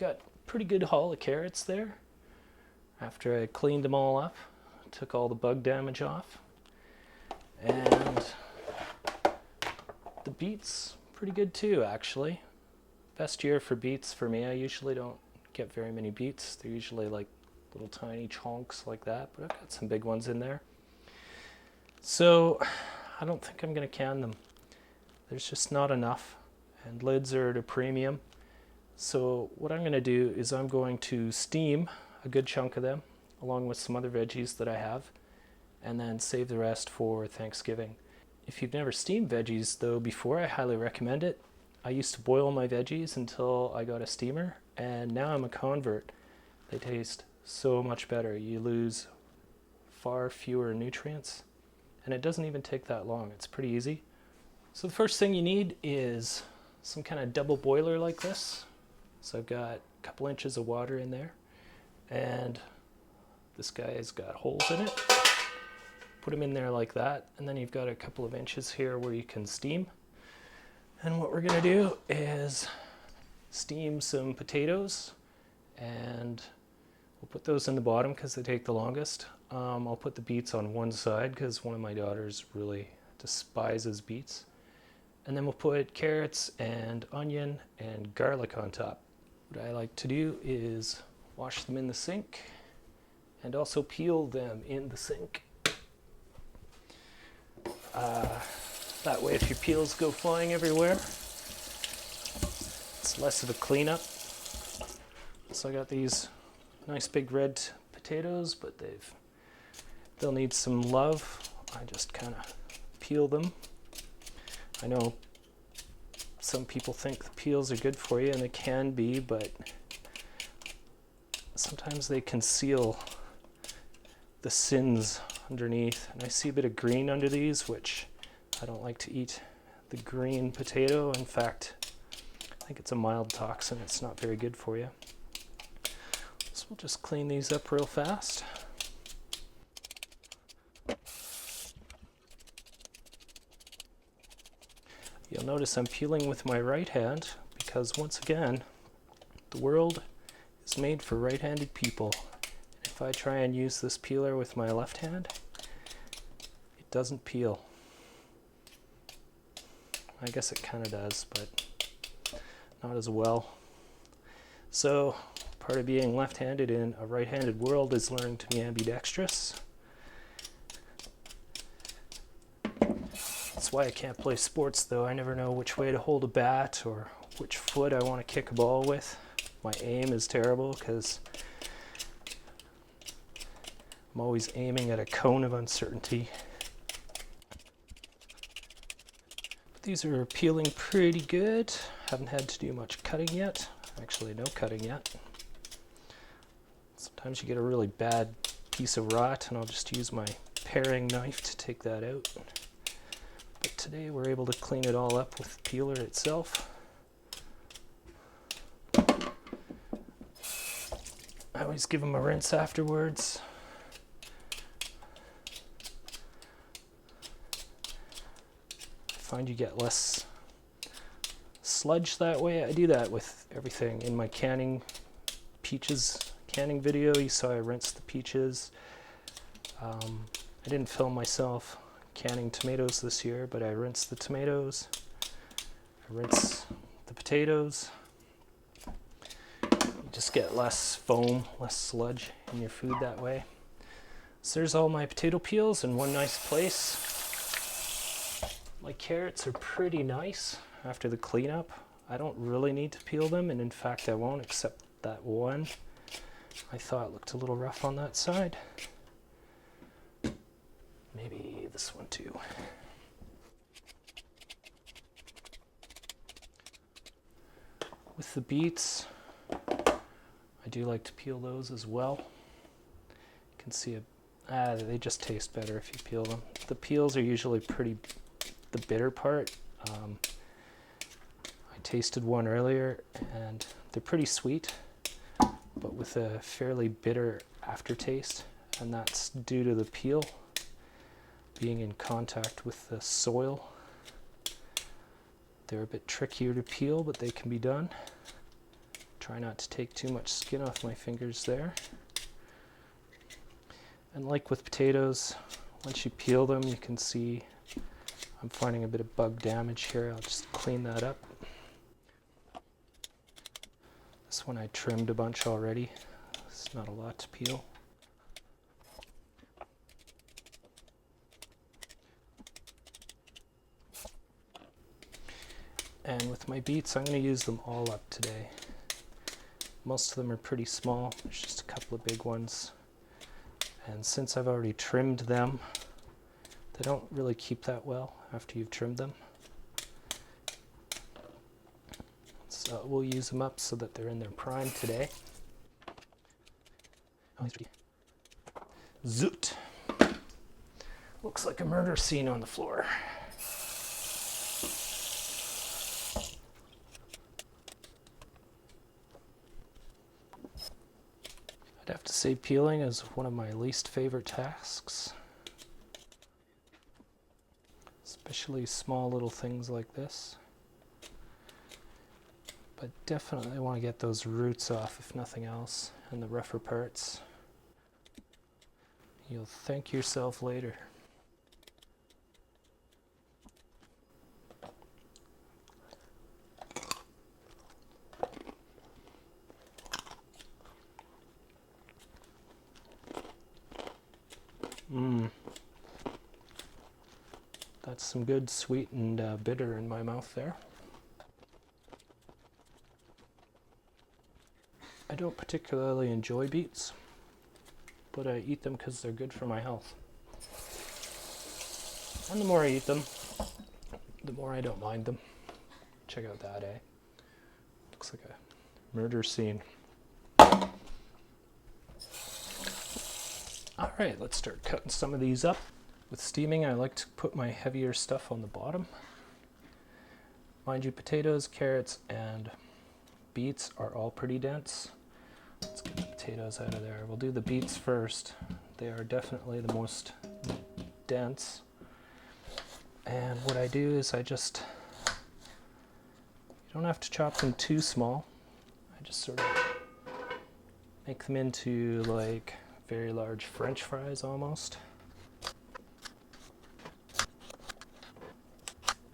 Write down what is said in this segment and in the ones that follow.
got a pretty good haul of carrots there after I cleaned them all up, took all the bug damage off. And the beets, pretty good too, actually. Best year for beets for me. I usually don't get very many beets. They're usually like little tiny chunks like that, but I've got some big ones in there. So I don't think I'm going to can them. There's just not enough, and lids are at a premium. So what I'm going to do is I'm going to steam a good chunk of them along with some other veggies that I have, and then save the rest for Thanksgiving. If you've never steamed veggies though before, I highly recommend it. I used to boil my veggies until I got a steamer, and now I'm a convert. They taste so much better. You lose far fewer nutrients, and it doesn't even take that long. It's pretty easy. So the first thing you need is some kind of double boiler like this. So I've got a couple inches of water in there, and this guy has got holes in it. Put them in there like that, and then you've got a couple of inches here where you can steam. And what we're going to do is steam some potatoes, and we'll put those in the bottom because they take the longest. I'll put the beets on one side because one of my daughters really despises beets. And then we'll put carrots and onion and garlic on top. What I like to do is wash them in the sink and also peel them in the sink. That way if your peels go flying everywhere, it's less of a cleanup. So I got these nice big red potatoes, but they'll need some love. I just kind of peel them. I know some people think the peels are good for you, and they can be, but sometimes they conceal the sins underneath. And I see a bit of green under these, which I don't like to eat the green potato. In fact, I think it's a mild toxin. It's not very good for you. So we'll just clean these up real fast. You'll notice I'm peeling with my right hand because, once again, the world is made for right-handed people. If I try and use this peeler with my left hand, it doesn't peel. I guess it kind of does, but not as well. So part of being left-handed in a right-handed world is learning to be ambidextrous. That's why I can't play sports, though. I never know which way to hold a bat or which foot I want to kick a ball with. My aim is terrible because I'm always aiming at a cone of uncertainty. But these are peeling pretty good. Haven't had to do much cutting yet. Actually, no cutting yet. Sometimes you get a really bad piece of rot, and I'll just use my paring knife to take that out. But today we're able to clean it all up with the peeler itself. I always give them a rinse afterwards. I find you get less sludge that way. I do that with everything. In my peaches canning video, you saw I rinsed the peaches. I didn't film myself canning tomatoes this year, but I rinsed the tomatoes. I rinse the potatoes. You just get less foam, less sludge in your food that way. So there's all my potato peels in one nice place. My carrots are pretty nice after the cleanup. I don't really need to peel them, and in fact I won't, except that one. I thought it looked a little rough on that side. Maybe this one too. With the beets, I do like to peel those as well. You can see they just taste better if you peel them. The peels are usually the bitter part. I tasted one earlier and they're pretty sweet, but with a fairly bitter aftertaste, and that's due to the peel being in contact with the soil. They're a bit trickier to peel, but they can be done. Try not to take too much skin off my fingers there. And like with potatoes, once you peel them, you can see I'm finding a bit of bug damage here. I'll just clean that up. This one I trimmed a bunch already. It's not a lot to peel. And with my beets, I'm going to use them all up today. Most of them are pretty small. There's just a couple of big ones. And since I've already trimmed them, they don't really keep that well after you've trimmed them. So we'll use them up so that they're in their prime today. Oh, Zoot! Looks like a murder scene on the floor. I'd have to say peeling is one of my least favorite tasks. Especially small little things like this. But definitely want to get those roots off if nothing else, and the rougher parts. You'll thank yourself later. That's some good sweet and bitter in my mouth there. I don't particularly enjoy beets, but I eat them because they're good for my health. And the more I eat them, the more I don't mind them. Check out that, eh? Looks like a murder scene. Alright, let's start cutting some of these up. With steaming, I like to put my heavier stuff on the bottom. Mind you, potatoes, carrots, and beets are all pretty dense. Let's get the potatoes out of there. We'll do the beets first. They are definitely the most dense. And what I do is you don't have to chop them too small. I just sort of make them into like very large French fries almost.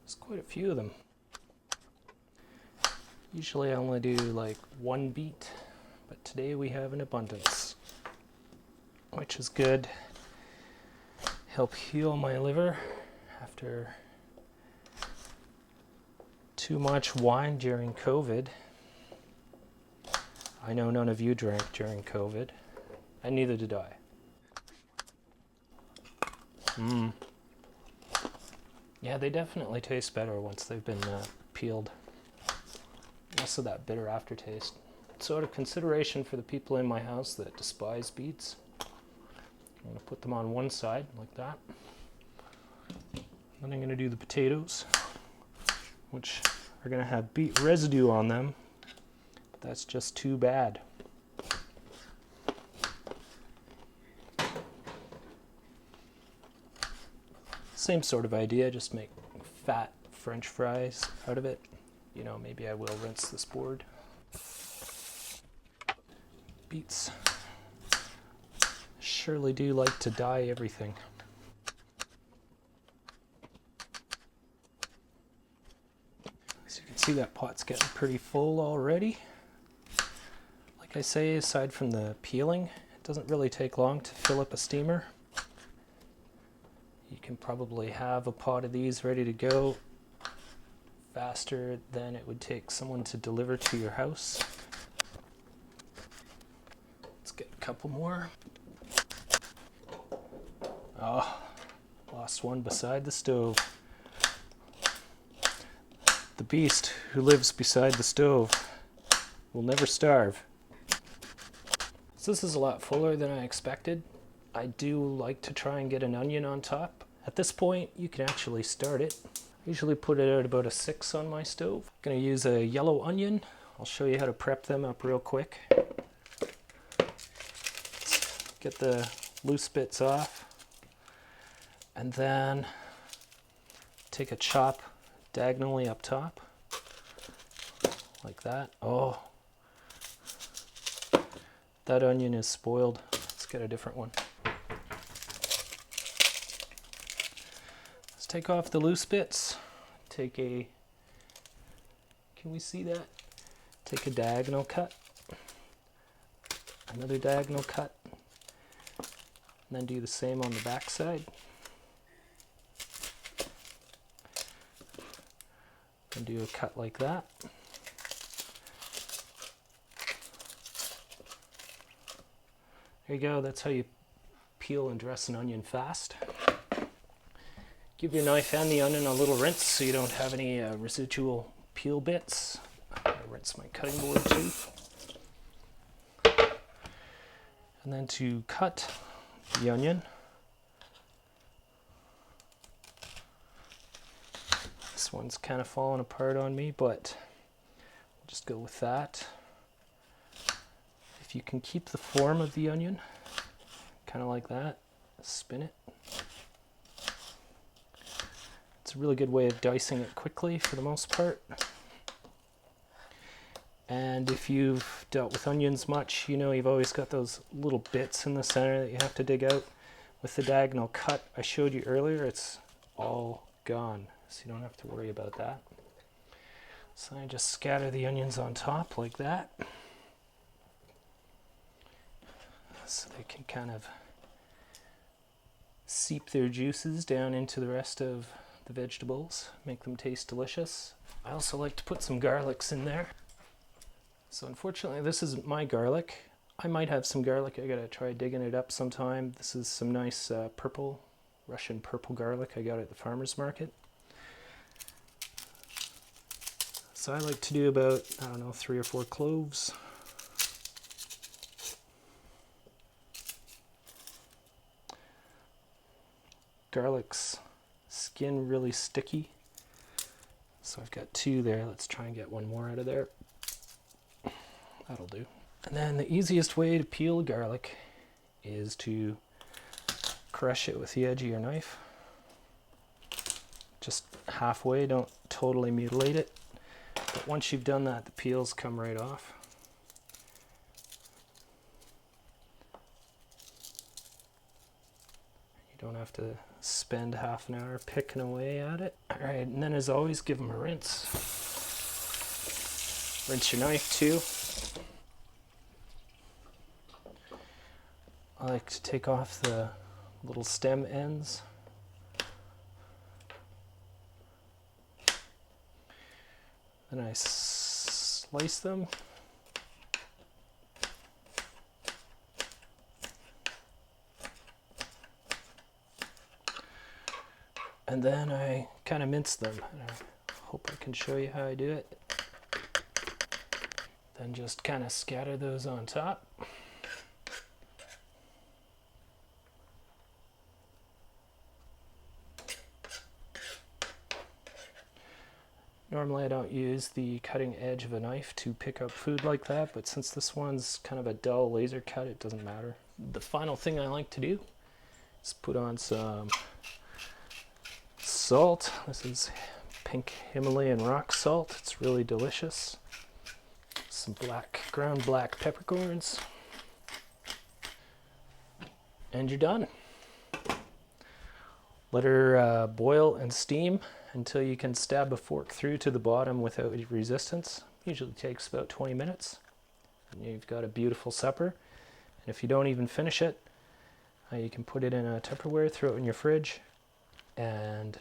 There's quite a few of them. Usually I only do like one beet, but today we have an abundance, which is good. Help heal my liver after too much wine during COVID. I know none of you drank during COVID, and neither did I. Yeah, they definitely taste better once they've been peeled. Less of that bitter aftertaste. So out of consideration for the people in my house that despise beets, I'm going to put them on one side like that. Then I'm going to do the potatoes, which are going to have beet residue on them. But that's just too bad. Same sort of idea, just make fat French fries out of it. You know, maybe I will rinse this board. Beets surely do like to dye everything. As you can see, that pot's getting pretty full already. Like I say, aside from the peeling, it doesn't really take long to fill up a steamer. You can probably have a pot of these ready to go faster than it would take someone to deliver to your house. Let's get a couple more. Oh, lost one beside the stove. The beast who lives beside the stove will never starve. So this is a lot fuller than I expected. I do like to try and get an onion on top. At this point, you can actually start it. I usually put it at about a 6 on my stove. I'm going to use a yellow onion. I'll show you how to prep them up real quick. Get the loose bits off. And then take a chop diagonally up top. Like that. Oh, That onion is spoiled. Let's get a different one. Let's take off the loose bits. Take a, can we see that? Take a diagonal cut. Another diagonal cut. And then do the same on the back side. And do a cut like that. There you go, that's how you peel and dress an onion fast. Give your knife and the onion a little rinse so you don't have any residual peel bits. I'm gonna rinse my cutting board too. And then to cut the onion, this one's kind of falling apart on me, but we'll just go with that. If you can keep the form of the onion, kind of like that, spin it. It's a really good way of dicing it quickly for the most part. And if you've dealt with onions much, you know you've always got those little bits in the center that you have to dig out. With the diagonal cut I showed you earlier, it's all gone, so you don't have to worry about that. So I just scatter the onions on top like that, so they can kind of seep their juices down into the rest of the vegetables, make them taste delicious. I also like to put some garlics in there. So unfortunately this isn't my garlic. I might have some garlic, I gotta try digging it up sometime. This is some nice purple, Russian purple garlic I got at the farmer's market. So I like to do about, I don't know, 3 or 4 cloves. Garlic's skin really sticky, so I've got 2 there. Let's try and get 1 more out of there. That'll do. And then the easiest way to peel garlic is to crush it with the edge of your knife. Just halfway, don't totally mutilate it. But once you've done that, the peels come right off. You don't have to spend half an hour picking away at it. All right, and then as always, give them a rinse. Rinse your knife too. I like to take off the little stem ends. Then I slice them. And then I kind of mince them. And I hope I can show you how I do it. Then just kind of scatter those on top. Normally I don't use the cutting edge of a knife to pick up food like that, but since this one's kind of a dull laser cut, it doesn't matter. The final thing I like to do is put on some salt. This is pink Himalayan rock salt. It's really delicious. Some ground black peppercorns. And you're done. Let her boil and steam until you can stab a fork through to the bottom without resistance. Usually takes about 20 minutes. And you've got a beautiful supper. And if you don't even finish it, you can put it in a Tupperware, throw it in your fridge, and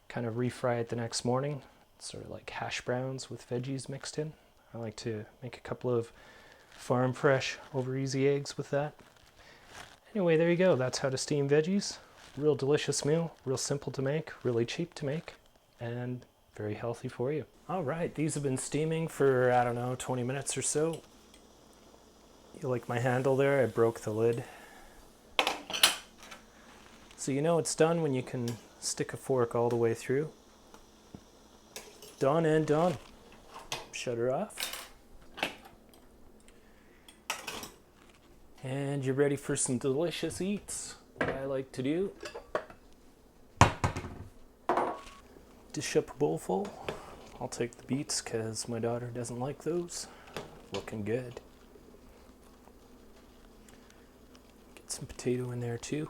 kind of refry it the next morning. It's sort of like hash browns with veggies mixed in. I like to make a couple of farm fresh over easy eggs with that. Anyway, there you go. That's how to steam veggies. Real delicious meal, real simple to make, really cheap to make, and very healthy for you. All right, these have been steaming for, I don't know, 20 minutes or so. You like my handle there? I broke the lid. So you know it's done when you can stick a fork all the way through. Done and done. Shut her off. And you're ready for some delicious eats. What I like to do, dish up a bowl full. I'll take the beets because my daughter doesn't like those. Looking good. some potato in there too.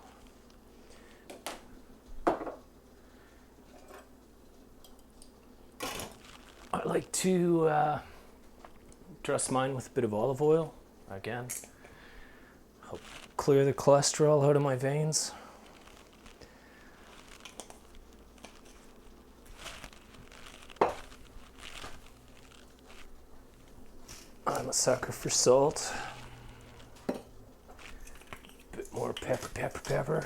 I like to dress mine with a bit of olive oil. Again, help clear the cholesterol out of my veins. I'm a sucker for salt. Bit more pepper.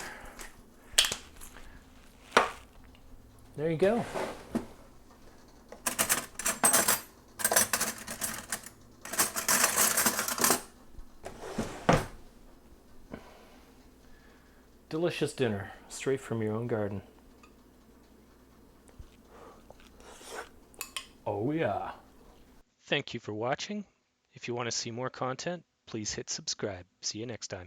There you go. Delicious dinner, straight from your own garden. Oh yeah. Thank you for watching. If you want to see more content, please hit subscribe. See you next time.